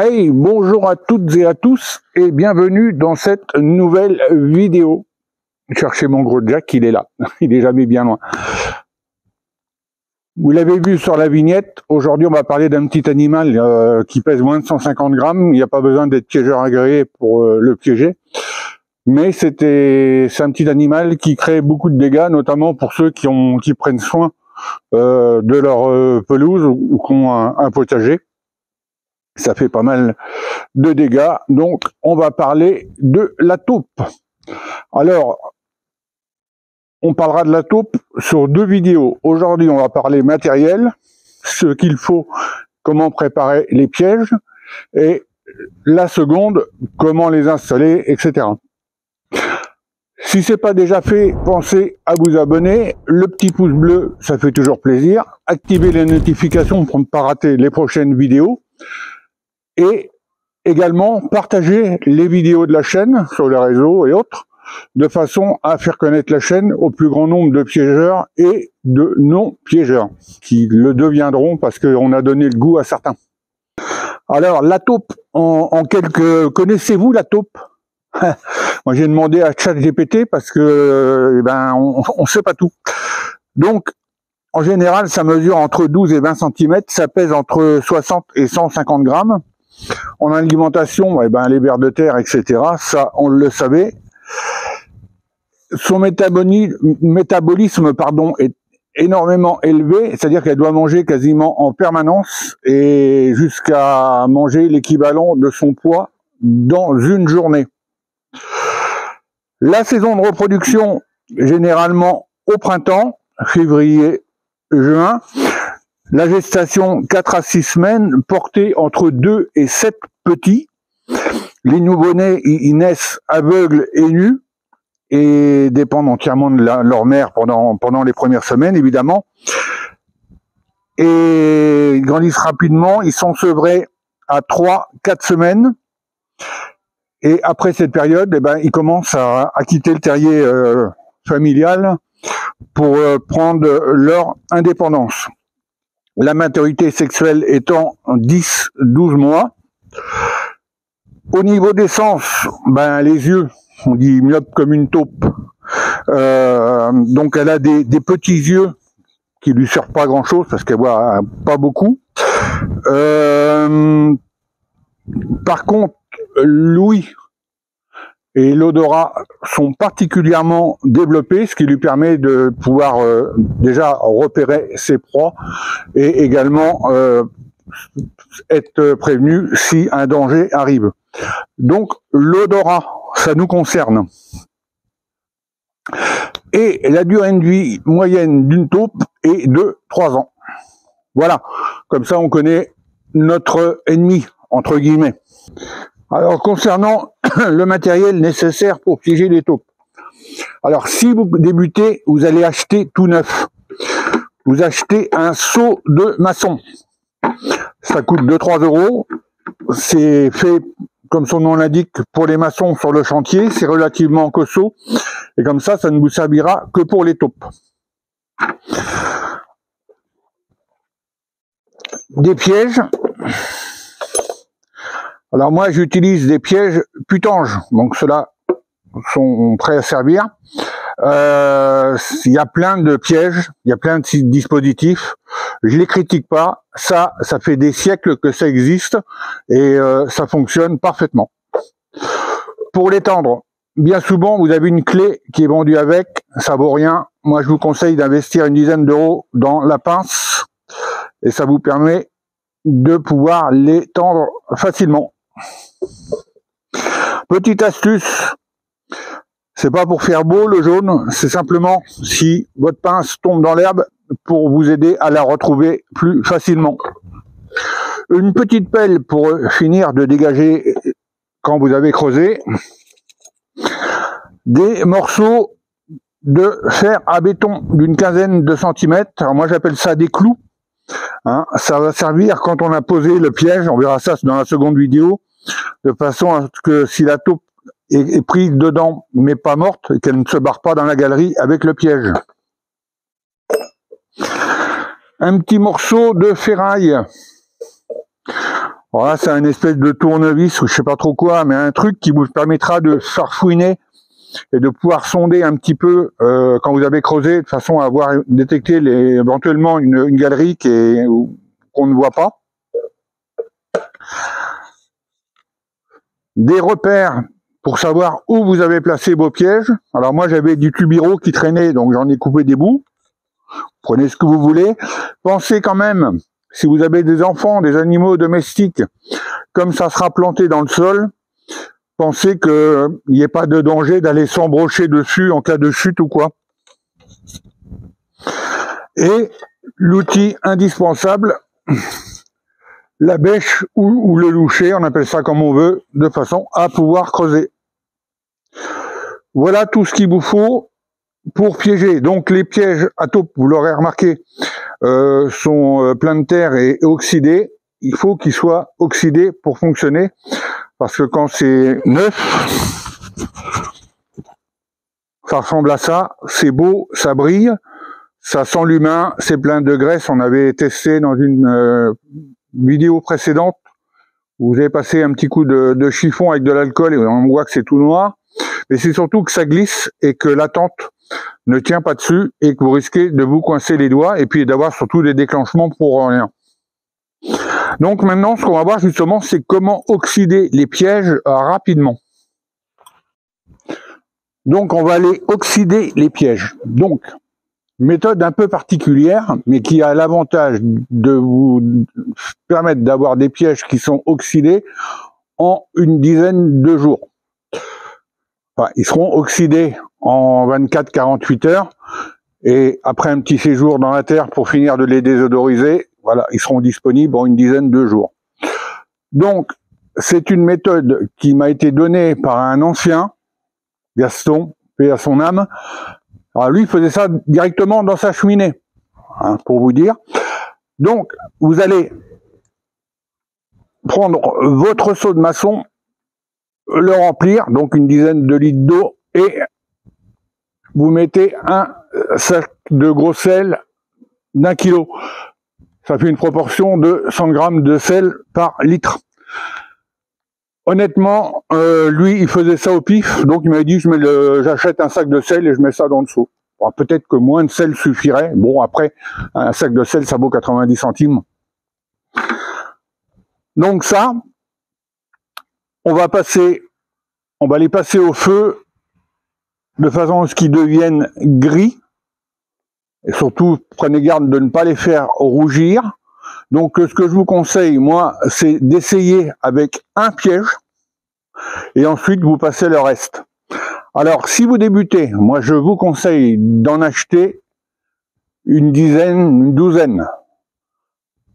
Hey, bonjour à toutes et à tous et bienvenue dans cette nouvelle vidéo. Cherchez mon gros Jack, il est là, il est jamais bien loin. Vous l'avez vu sur la vignette, aujourd'hui on va parler d'un petit animal qui pèse moins de 150 grammes, il n'y a pas besoin d'être piégeur agréé pour le piéger. Mais c'est un petit animal qui crée beaucoup de dégâts, notamment pour ceux qui prennent soin de leur pelouse ou qui ont un potager. Ça fait pas mal de dégâts, donc on va parler de la taupe. Alors, on parlera de la taupe sur deux vidéos. Aujourd'hui, on va parler matériel, ce qu'il faut, comment préparer les pièges, et la seconde, comment les installer, etc. Si c'est pas déjà fait, pensez à vous abonner. Le petit pouce bleu, ça fait toujours plaisir. Activez les notifications pour ne pas rater les prochaines vidéos. Et également, partagez les vidéos de la chaîne sur les réseaux et autres, de façon à faire connaître la chaîne au plus grand nombre de piégeurs et de non-piégeurs, qui le deviendront parce qu'on a donné le goût à certains. Alors, la taupe, en quelques... Connaissez-vous la taupe? Moi, j'ai demandé à ChatGPT parce que on sait pas tout. Donc, en général, ça mesure entre 12 et 20 cm, ça pèse entre 60 et 150 grammes. En alimentation, les vers de terre, etc., ça, on le savait. Son métabolisme est énormément élevé, c'est-à-dire qu'elle doit manger quasiment en permanence et jusqu'à manger l'équivalent de son poids dans une journée. La saison de reproduction, généralement au printemps, février, juin. La gestation 4 à 6 semaines, portée entre 2 et 7 petits. Les nouveau-nés, ils naissent aveugles et nus et dépendent entièrement de leur mère pendant les premières semaines, évidemment. Et ils grandissent rapidement, ils sont sevrés à 3-4 semaines. Et après cette période, ils commencent à quitter le terrier familial pour prendre leur indépendance. La maturité sexuelle étant 10-12 mois. Au niveau des sens, les yeux, on dit myope comme une taupe. Donc elle a des petits yeux qui lui servent pas grand chose parce qu'elle voit pas beaucoup. Par contre, l'ouïe et l'odorat sont particulièrement développés, ce qui lui permet de pouvoir déjà repérer ses proies et également être prévenu si un danger arrive. Donc l'odorat, ça nous concerne. Et la durée de vie moyenne d'une taupe est de 3 ans. Voilà, comme ça on connaît notre ennemi, entre guillemets. Alors, concernant le matériel nécessaire pour piéger les taupes. Alors, si vous débutez, vous allez acheter tout neuf. Vous achetez un seau de maçon. Ça coûte 2-3 €. C'est fait, comme son nom l'indique, pour les maçons sur le chantier. C'est relativement costaud. Et comme ça ne vous servira que pour les taupes. Des pièges. Alors moi, j'utilise des pièges Putange, donc ceux-là sont prêts à servir. Il y a plein de pièges, il y a plein de dispositifs. Je les critique pas, ça fait des siècles que ça existe et ça fonctionne parfaitement. Pour l'étendre, bien souvent, vous avez une clé qui est vendue avec, ça vaut rien. Moi, je vous conseille d'investir une dizaine d'euros dans la pince et ça vous permet de pouvoir l'étendre facilement. Petite astuce, c'est pas pour faire beau le jaune, c'est simplement si votre pince tombe dans l'herbe pour vous aider à la retrouver plus facilement. Une petite pelle pour finir de dégager quand vous avez creusé. Des morceaux de fer à béton d'une quinzaine de centimètres. Alors moi j'appelle ça des clous. Ça va servir quand on a posé le piège, on verra ça dans la seconde vidéo, de façon à ce que si la taupe est prise dedans mais pas morte, qu'elle ne se barre pas dans la galerie avec le piège. Un petit morceau de ferraille. Alors là, c'est un espèce de tournevis ou je sais pas trop quoi, mais un truc qui vous permettra de farfouiner et de pouvoir sonder un petit peu quand vous avez creusé, de façon à avoir détecté éventuellement une galerie qu'on ne voit pas. Des repères pour savoir où vous avez placé vos pièges. Alors moi, j'avais du tubiro qui traînait, donc j'en ai coupé des bouts. Prenez ce que vous voulez. Pensez quand même, si vous avez des enfants, des animaux domestiques, comme ça sera planté dans le sol, pensez qu'il n'y ait pas de danger d'aller s'embrocher dessus en cas de chute ou quoi. Et l'outil indispensable, la bêche ou le loucher, on appelle ça comme on veut, de façon à pouvoir creuser. Voilà tout ce qu'il vous faut pour piéger. Donc les pièges à taupe, vous l'aurez remarqué, sont pleins de terre et oxydés. Il faut qu'ils soient oxydés pour fonctionner, parce que quand c'est neuf, ça ressemble à ça, c'est beau, ça brille, ça sent l'humain, c'est plein de graisse. On avait testé dans une vidéo précédente, où vous avez passé un petit coup de chiffon avec de l'alcool et on voit que c'est tout noir. Mais c'est surtout que ça glisse et que la tente ne tient pas dessus et que vous risquez de vous coincer les doigts et puis d'avoir surtout des déclenchements pour rien. Donc maintenant, ce qu'on va voir justement, c'est comment oxyder les pièges rapidement. Donc on va aller oxyder les pièges. Donc, méthode un peu particulière, mais qui a l'avantage de vous permettre d'avoir des pièges qui sont oxydés en une dizaine de jours. Enfin, ils seront oxydés en 24-48 heures, et après un petit séjour dans la terre pour finir de les désodoriser, voilà, ils seront disponibles en une dizaine de jours. Donc, c'est une méthode qui m'a été donnée par un ancien, Gaston, paix à son âme. Alors lui, il faisait ça directement dans sa cheminée, hein, pour vous dire. Donc, vous allez prendre votre seau de maçon, le remplir, donc une dizaine de litres d'eau, et vous mettez un sac de gros sel d'1 kilo. Ça fait une proportion de 100 grammes de sel par litre. Honnêtement, lui, il faisait ça au pif, donc il m'avait dit, j'achète un sac de sel et je mets ça dans le seau. Bon, peut-être que moins de sel suffirait. Bon, après, un sac de sel, ça vaut 90 centimes. Donc ça, on va les passer au feu de façon à ce qu'ils deviennent gris. Et surtout, prenez garde de ne pas les faire rougir. Donc, ce que je vous conseille, moi, c'est d'essayer avec un piège et ensuite vous passez le reste. Alors, si vous débutez, moi, je vous conseille d'en acheter une dizaine, une douzaine,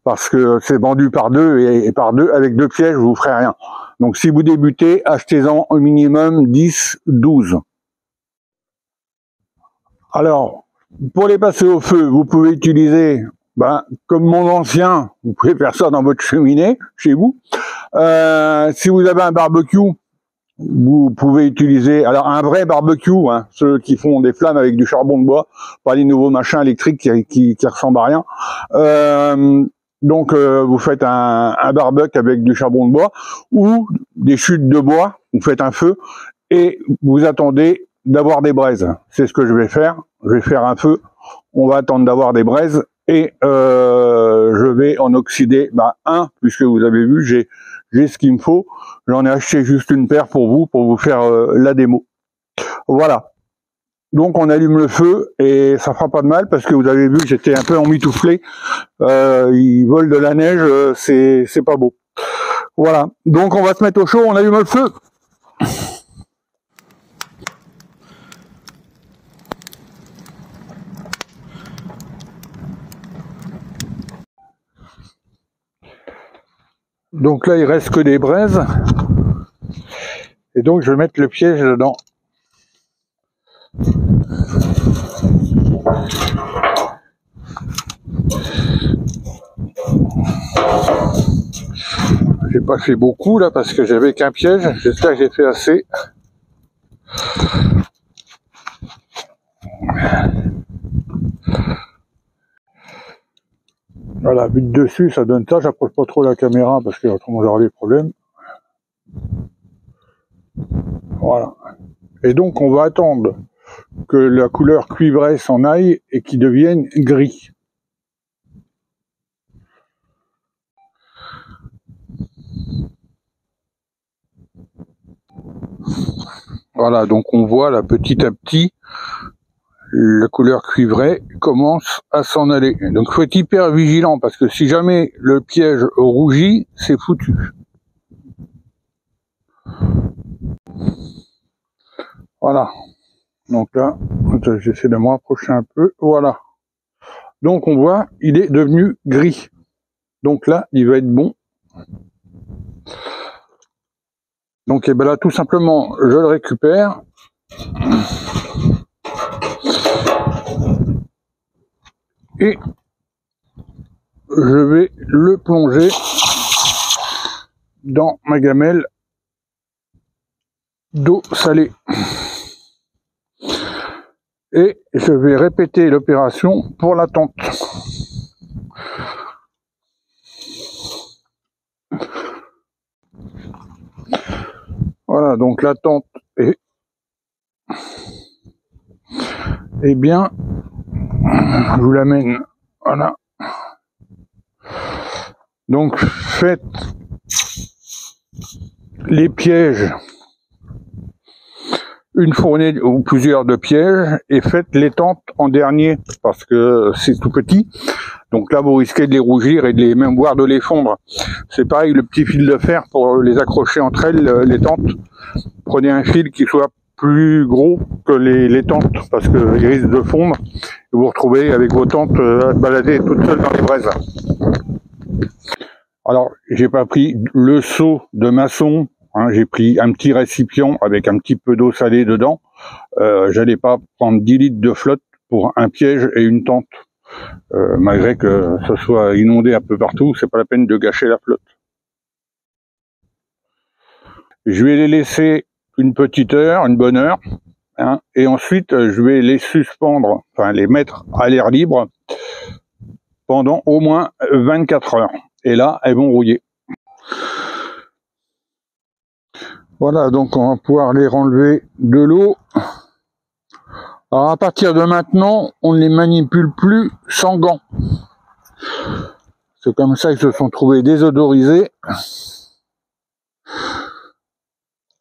parce que c'est vendu par deux et par deux, avec 2 pièges, vous ne ferez rien. Donc, si vous débutez, achetez-en au minimum 10, 12. Alors, pour les passer au feu, vous pouvez utiliser, comme mon ancien, vous pouvez faire ça dans votre cheminée, chez vous. Si vous avez un barbecue, vous pouvez utiliser, alors un vrai barbecue, hein, ceux qui font des flammes avec du charbon de bois, pas les nouveaux machins électriques qui ressemblent à rien. Donc vous faites un barbecue avec du charbon de bois ou des chutes de bois, vous faites un feu et vous attendez d'avoir des braises. C'est ce que je vais faire. Je vais faire un feu, on va attendre d'avoir des braises et je vais en oxyder un, puisque vous avez vu, j'ai ce qu'il me faut. J'en ai acheté juste une paire pour vous faire la démo. Voilà. Donc on allume le feu et ça fera pas de mal parce que vous avez vu que j'étais un peu emmitouflé. Il vole de la neige, c'est pas beau. Voilà. Donc on va se mettre au chaud, on allume le feu. Donc là, il reste que des braises. Et donc, je vais mettre le piège dedans. J'ai pas fait beaucoup là parce que j'avais qu'un piège. J'espère que j'ai fait assez. Voilà, vue de dessus, ça donne ça. J'approche pas trop la caméra parce que autrement j'aurai des problèmes. Voilà. Et donc on va attendre que la couleur cuivrée s'en aille et qu'il devienne gris. Voilà, donc on voit là petit à petit la couleur cuivrée commence à s'en aller. Donc il faut être hyper vigilant parce que si jamais le piège rougit, c'est foutu. Voilà. Donc là, j'essaie de me rapprocher un peu. Voilà. Donc on voit, il est devenu gris. Donc là, il va être bon. Donc et ben là, tout simplement, je le récupère. Et je vais le plonger dans ma gamelle d'eau salée. Et je vais répéter l'opération pour la tente. Voilà, donc la tente est bien. Je vous l'amène. Voilà. Donc faites les pièges, une fournée ou plusieurs de pièges, et faites les tentes en dernier parce que c'est tout petit. Donc là, vous risquez de les rougir et de les même voire de les fondre. C'est pareil, le petit fil de fer pour les accrocher entre elles, les tentes. Prenez un fil qui soit plus gros que les tentes parce qu'ils risquent de fondre. Et vous vous retrouvez avec vos tentes à balader toutes seules dans les braises. Alors, j'ai pas pris le seau de maçon, hein, j'ai pris un petit récipient avec un petit peu d'eau salée dedans. J'allais pas prendre 10 litres de flotte pour un piège et une tente. Malgré que ce soit inondé un peu partout, c'est pas la peine de gâcher la flotte. Je vais les laisser une petite heure, une bonne heure, hein, et ensuite je vais les suspendre, enfin les mettre à l'air libre pendant au moins 24 heures. Et là, elles vont rouiller. Voilà, donc on va pouvoir les renlever de l'eau. Alors à partir de maintenant, on ne les manipule plus sans gants. C'est comme ça qu'ils se sont trouvés désodorisés.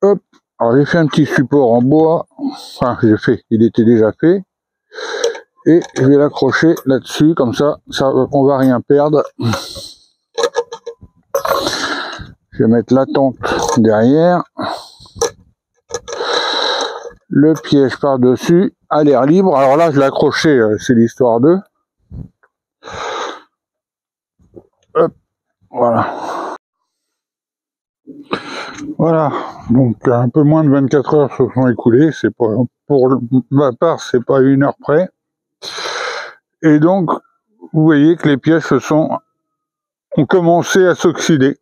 Hop, alors j'ai fait un petit support en bois. Enfin, il était déjà fait. Et je vais l'accrocher là-dessus, comme ça, on va rien perdre. Je vais mettre la tente derrière. Le piège par-dessus, à l'air libre. Alors là, je l'ai accroché, c'est l'histoire d'eux. Hop, voilà. Voilà, donc un peu moins de 24 heures se sont écoulées. C'est pas, pour ma part, c'est pas une heure près. Et donc, vous voyez que les pièces ont commencé à s'oxyder.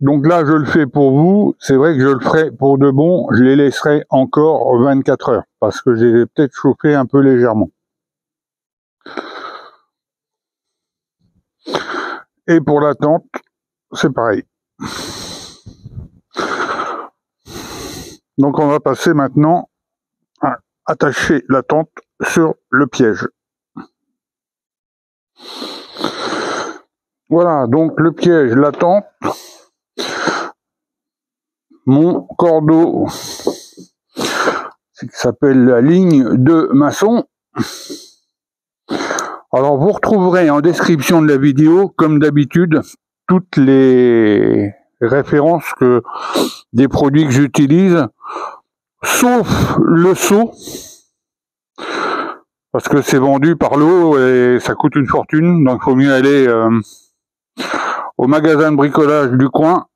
Donc là, je le fais pour vous. C'est vrai que je le ferai pour de bon. Je les laisserai encore 24 heures parce que j'ai peut-être chauffé un peu légèrement. Et pour la tente, c'est pareil. Donc on va passer maintenant à attacher la tente sur le piège. Voilà, donc le piège, la tente, mon cordeau qui s'appelle la ligne de maçon. Alors vous retrouverez en description de la vidéo, comme d'habitude, toutes les références des produits que j'utilise, sauf le seau, parce que c'est vendu par lot et ça coûte une fortune, donc il faut mieux aller au magasin de bricolage du coin.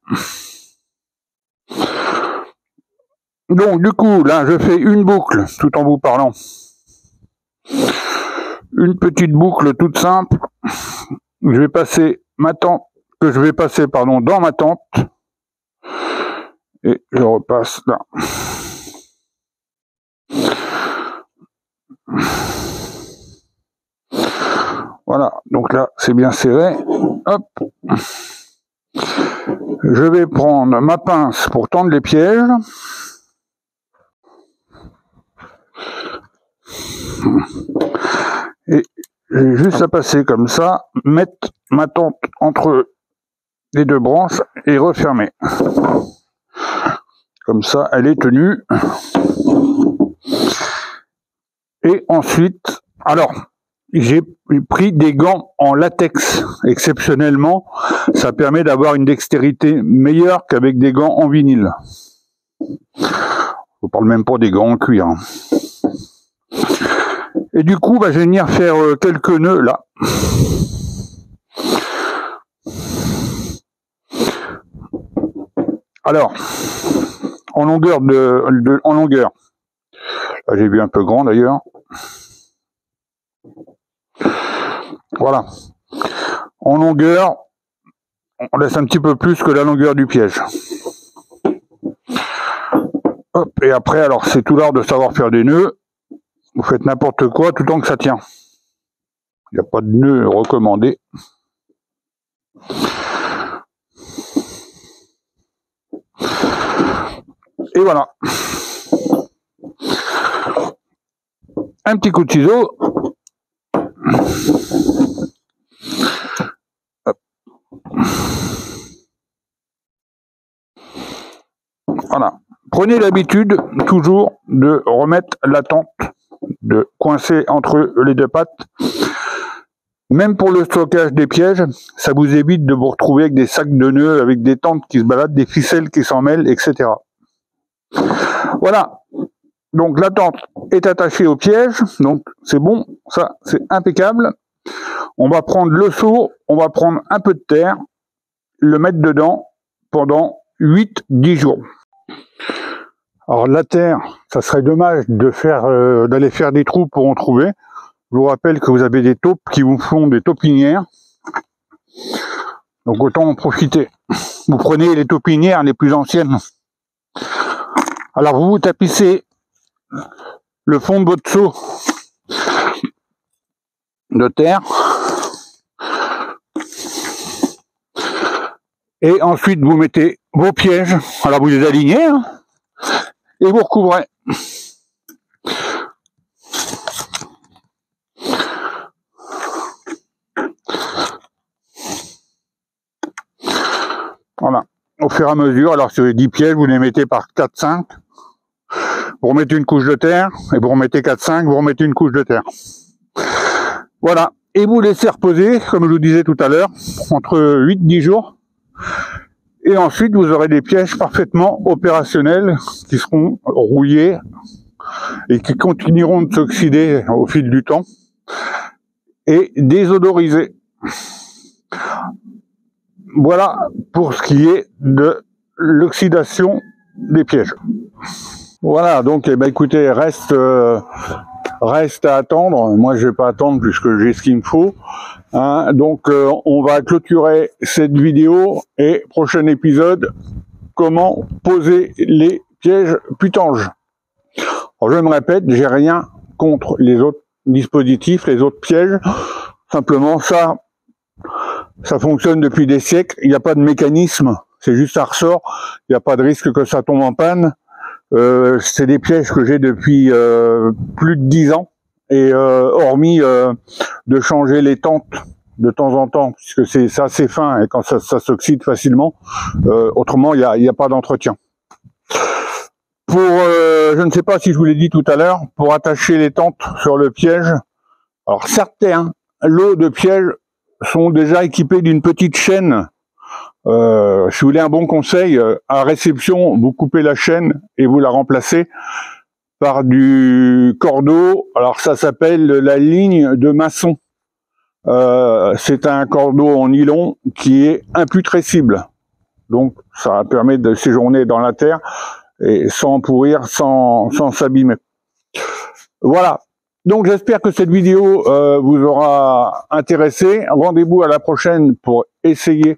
Donc du coup, là, je fais une boucle, tout en vous parlant. Une petite boucle toute simple. Je vais passer dans ma tente. Et je repasse là. Voilà, donc là c'est bien serré. Hop. Je vais prendre ma pince pour tendre les pièges. Et j'ai juste à passer comme ça, mettre ma tente entre les deux branches et refermer. Comme ça, elle est tenue. Et ensuite, alors, j'ai pris des gants en latex. Exceptionnellement, ça permet d'avoir une dextérité meilleure qu'avec des gants en vinyle. Je parle même pas des gants en cuir. Et du coup, je vais venir faire quelques nœuds là. Alors, en longueur en longueur. Là, j'ai vu un peu grand d'ailleurs. Voilà. En longueur, on laisse un petit peu plus que la longueur du piège. Hop, et après, alors c'est tout l'art de savoir faire des nœuds. Vous faites n'importe quoi tout tant que ça tient. Il n'y a pas de nœud recommandé. Et voilà. Un petit coup de ciseau. Hop. Voilà. Prenez l'habitude toujours de remettre la tente, de coincer entre les deux pattes. Même pour le stockage des pièges, ça vous évite de vous retrouver avec des sacs de nœuds, avec des tentes qui se baladent, des ficelles qui s'en mêlent, etc. Voilà. Donc la tente est attachée au piège, donc c'est bon, ça c'est impeccable. On va prendre le seau, on va prendre un peu de terre, le mettre dedans pendant 8-10 jours. Alors la terre, ça serait dommage de d'aller faire des trous pour en trouver. Je vous rappelle que vous avez des taupes qui vous font des taupinières. Donc autant en profiter. Vous prenez les taupinières les plus anciennes. Alors vous tapissez le fond de votre seau de terre. Et ensuite vous mettez vos pièges. Alors vous les alignez hein, et vous recouvrez. Voilà, au fur et à mesure, alors sur les 10 pièges, vous les mettez par 4-5, vous remettez une couche de terre, et vous remettez 4-5, vous remettez une couche de terre. Voilà, et vous laissez reposer, comme je vous disais tout à l'heure, entre 8-10 jours, et ensuite vous aurez des pièges parfaitement opérationnels, qui seront rouillés, et qui continueront de s'oxyder au fil du temps, et désodorisés. Voilà pour ce qui est de l'oxydation des pièges. Voilà, donc écoutez, reste à attendre. Moi, je vais pas attendre puisque j'ai ce qu'il me faut. Hein. Donc, on va clôturer cette vidéo et prochain épisode, comment poser les pièges Putange. Alors, je me répète, j'ai rien contre les autres dispositifs, les autres pièges. Simplement, ça fonctionne depuis des siècles, il n'y a pas de mécanisme, c'est juste un ressort, il n'y a pas de risque que ça tombe en panne. C'est des pièges que j'ai depuis plus de 10 ans, et hormis de changer les tentes de temps en temps, puisque c'est assez fin et quand ça s'oxyde facilement, autrement il n'y a pas d'entretien. Pour, je ne sais pas si je vous l'ai dit tout à l'heure, pour attacher les tentes sur le piège, alors certains lots de pièges sont déjà équipés d'une petite chaîne. Si vous voulez un bon conseil, à réception, vous coupez la chaîne et vous la remplacez par du cordeau. Alors ça s'appelle la ligne de maçon. C'est un cordeau en nylon qui est imputrescible. Donc ça permet de séjourner dans la terre et sans pourrir, sans s'abîmer. Voilà. Donc j'espère que cette vidéo vous aura intéressé. Rendez-vous à la prochaine pour essayer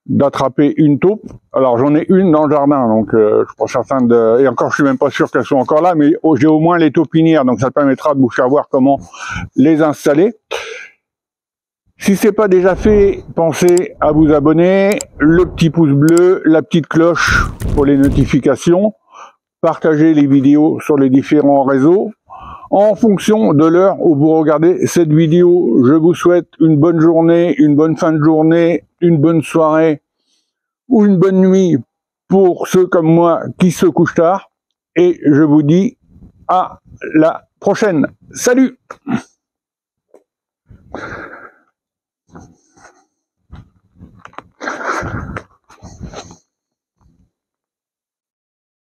d'attraper une taupe. Alors j'en ai une dans le jardin, donc je suis pas certain et encore je suis même pas sûr qu'elles sont encore là, mais j'ai au moins les taupinières, donc ça permettra de vous faire voir comment les installer. Si c'est pas déjà fait, pensez à vous abonner, le petit pouce bleu, la petite cloche pour les notifications, partagez les vidéos sur les différents réseaux. En fonction de l'heure où vous regardez cette vidéo, je vous souhaite une bonne journée, une bonne fin de journée, une bonne soirée ou une bonne nuit pour ceux comme moi qui se couchent tard. Et je vous dis à la prochaine. Salut!